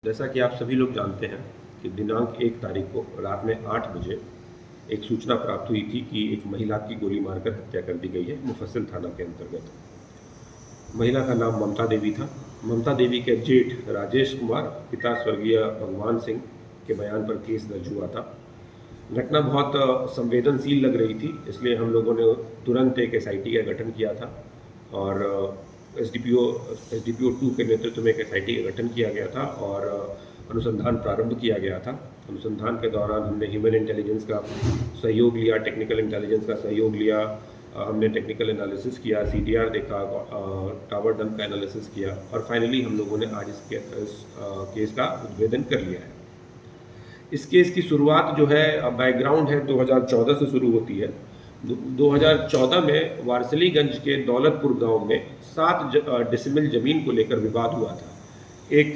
जैसा कि आप सभी लोग जानते हैं कि दिनांक 1 तारीख को रात में 8 बजे एक सूचना प्राप्त हुई थी कि एक महिला की गोली मारकर हत्या कर दी गई है मुफस्सिल थाना के अंतर्गत। महिला का नाम ममता देवी था। ममता देवी के जेठ राजेश कुमार पिता स्वर्गीय भगवान सिंह के बयान पर केस दर्ज हुआ था। घटना बहुत संवेदनशील लग रही थी, इसलिए हम लोगों ने तुरंत एक एसआईटी का गठन किया था और एसडीपीओ 2 के नेतृत्व में एक एसआईटी का गठन किया गया था और अनुसंधान प्रारंभ किया गया था। अनुसंधान के दौरान हमने ह्यूमन इंटेलिजेंस का सहयोग लिया, टेक्निकल इंटेलिजेंस का सहयोग लिया, हमने टेक्निकल एनालिसिस किया, सीडीआर देखा, टावर डंप का एनालिसिस किया और फाइनली हम लोगों ने आज इस केस का उद्भेदन कर लिया है। इस केस की शुरुआत जो है, बैकग्राउंड है, 2014 से शुरू होती है। 2014 में वारसलीगंज के दौलतपुर गांव में 7 डिसमिल ज़मीन को लेकर विवाद हुआ था। एक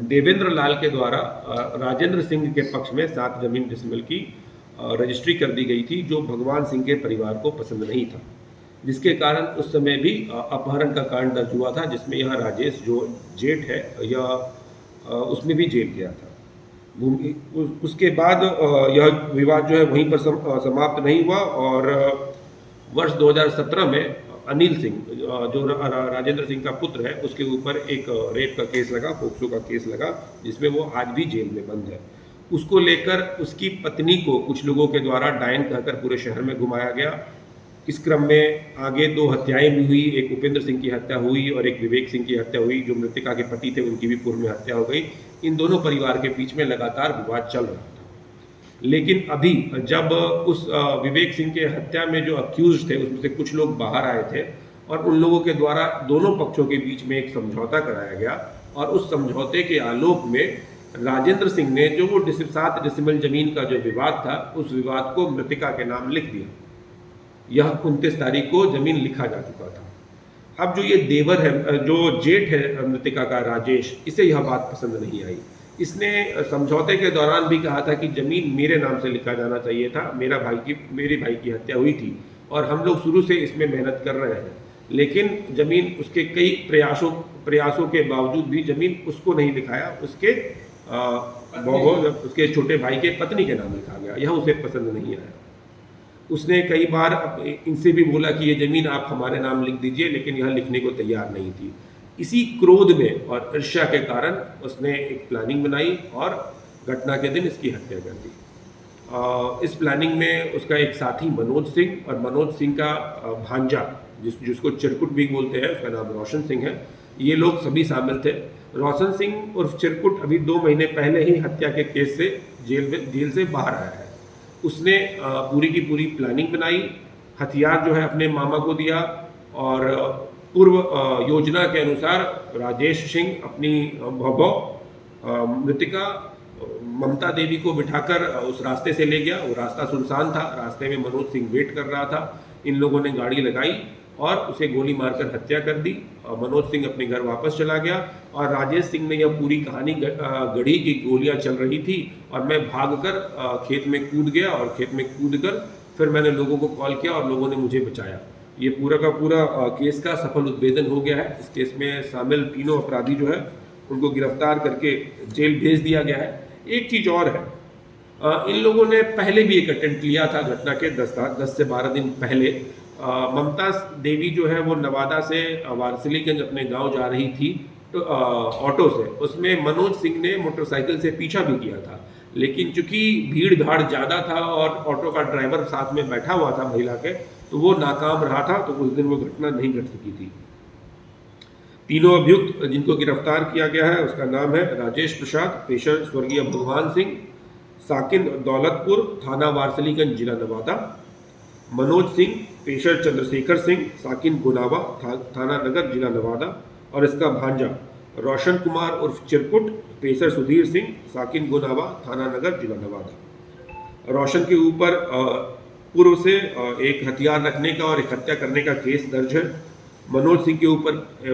देवेंद्र लाल के द्वारा राजेंद्र सिंह के पक्ष में 7 जमीन डिसमिल की रजिस्ट्री कर दी गई थी, जो भगवान सिंह के परिवार को पसंद नहीं था, जिसके कारण उस समय भी अपहरण का कांड दर्ज हुआ था, जिसमें यह राजेश जो जेठ है यह उसमें भी जेल गया था। उसके बाद यह विवाद जो है वहीं पर समाप्त नहीं हुआ और वर्ष 2017 में अनिल सिंह जो राजेंद्र सिंह का पुत्र है उसके ऊपर एक रेप का केस लगा, पोक्सो का केस लगा, जिसमें वो आज भी जेल में बंद है। उसको लेकर उसकी पत्नी को कुछ लोगों के द्वारा डायन कहकर पूरे शहर में घुमाया गया। इस क्रम में आगे 2 हत्याएं भी हुई, एक उपेंद्र सिंह की हत्या हुई और एक विवेक सिंह की हत्या हुई। जो मृतका के पति थे उनकी भी पूर्व में हत्या हो गई। इन दोनों परिवार के बीच में लगातार विवाद चल रहा था, लेकिन अभी जब उस विवेक सिंह के हत्या में जो अक्यूज थे उसमें से कुछ लोग बाहर आए थे और उन लोगों के द्वारा दोनों पक्षों के बीच में एक समझौता कराया गया और उस समझौते के आलोक में राजेंद्र सिंह ने जो वो 7 डिसमिल जमीन का जो विवाद था उस विवाद को मृतिका के नाम लिख दिया। यह 29 तारीख को जमीन लिखा जा चुका था। अब जो ये देवर है, जो जेठ है मृतिका का राजेश, इसे यह बात पसंद नहीं आई। इसने समझौते के दौरान भी कहा था कि ज़मीन मेरे नाम से लिखा जाना चाहिए था, मेरे भाई की हत्या हुई थी और हम लोग शुरू से इसमें मेहनत कर रहे हैं, लेकिन ज़मीन उसके कई प्रयासों के बावजूद भी ज़मीन उसको नहीं लिखाया, उसके छोटे भाई के पत्नी के नाम लिखा गया। यह उसे पसंद नहीं आया। उसने कई बार इनसे भी बोला कि ये ज़मीन आप हमारे नाम लिख दीजिए, लेकिन यह लिखने को तैयार नहीं थी। इसी क्रोध में और ईर्ष्या के कारण उसने एक प्लानिंग बनाई और घटना के दिन इसकी हत्या कर दी। इस प्लानिंग में उसका एक साथी मनोज सिंह और मनोज सिंह का भांजा जिसको चिरकुट भी बोलते हैं, उसका नाम रोशन सिंह है, ये लोग सभी शामिल थे। रोशन सिंह उर्फ चिरकुट अभी 2 महीने पहले ही हत्या के केस से जेल से बाहर आया है। उसने पूरी की पूरी प्लानिंग बनाई, हथियार जो है अपने मामा को दिया और पूर्व योजना के अनुसार राजेश सिंह अपनी मृतिका ममता देवी को बिठाकर उस रास्ते से ले गया। वो रास्ता सुनसान था, रास्ते में मनोज सिंह वेट कर रहा था। इन लोगों ने गाड़ी लगाई और उसे गोली मारकर हत्या कर दी। मनोज सिंह अपने घर वापस चला गया और राजेश सिंह ने यह पूरी कहानी गढ़ी की गोलियां चल रही थी और मैं भागकर खेत में कूद गया और खेत में कूदकर फिर मैंने लोगों को कॉल किया और लोगों ने मुझे बचाया। ये पूरा का पूरा केस का सफल उद्भेदन हो गया है। इस केस में शामिल तीनों अपराधी जो है उनको गिरफ्तार करके जेल भेज दिया गया है। एक चीज़ और है, इन लोगों ने पहले भी एक अटेम्प्ट लिया था घटना के 10 से 12 दिन पहले। ममता देवी जो है वो नवादा से वारसलीगंज अपने गांव जा रही थी तो ऑटो से, उसमें मनोज सिंह ने मोटरसाइकिल से पीछा भी किया था, लेकिन चूंकि भीड़ भाड़ ज़्यादा था और ऑटो का ड्राइवर साथ में बैठा हुआ था महिला के, तो वो नाकाम रहा था, तो उस दिन वो घटना नहीं घट सकी थी। तीनों अभियुक्त जिनको गिरफ्तार किया गया है उसका नाम है राजेश प्रसाद, पेशर स्वर्गीय भगवान सिंह, साकिन दौलतपुर, थाना वारसलीगंज, जिला नवादा। मनोज सिंह, पेशर चंद्रशेखर सिंह, साकिन गुनावा, थाना नगर, जिला नवादा। और इसका भांजा रोशन कुमार उर्फ चिरकुट, पेशर सुधीर सिंह, साकिन गुनावा, थाना नगर, जिला नवादा। रोशन के ऊपर पूर्व से एक हथियार रखने का और एक हत्या करने का केस दर्ज है। मनोज सिंह के ऊपर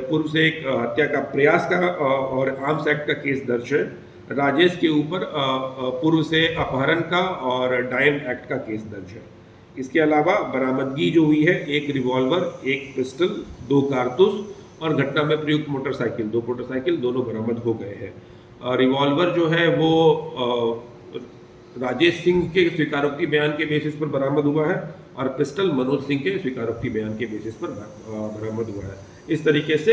पूर्व से एक हत्या का प्रयास का और आर्म्स एक्ट का केस दर्ज है। राजेश के ऊपर पूर्व से अपहरण का और डायन एक्ट का केस दर्ज है। इसके अलावा बरामदगी जो हुई है, एक रिवॉल्वर, एक पिस्टल, 2 कारतूस और घटना में प्रयुक्त मोटरसाइकिल, 2 मोटरसाइकिल दोनों बरामद हो गए हैं। रिवॉल्वर जो है वो राजेश सिंह के स्वीकारोक्ति बयान के बेसिस पर बरामद हुआ है और पिस्टल मनोज सिंह के स्वीकारोक्ति बयान के बेसिस पर बरामद हुआ है। इस तरीके से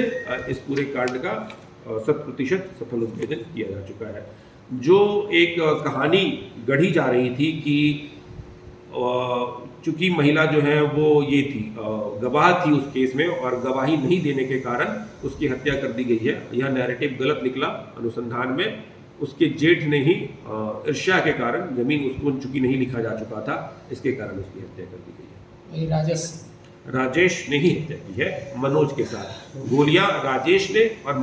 इस पूरे कांड का 100% सफल उद्भेदन किया जा चुका है। जो एक कहानी गढ़ी जा रही थी कि चूंकि महिला जो है वो ये थी, गवाह थी उस केस में और गवाही नहीं देने के कारण उसकी हत्या कर दी गई है, यह नैरेटिव गलत निकला अनुसंधान में। उसके जेठ ने ही ईर्ष्या के कारण, जमीन उसको चूंकि नहीं लिखा जा चुका था, इसके कारण उसकी हत्या कर दी गई है। राजेश ने ही हत्या की है मनोज के साथ। गोलियां राजेश ने और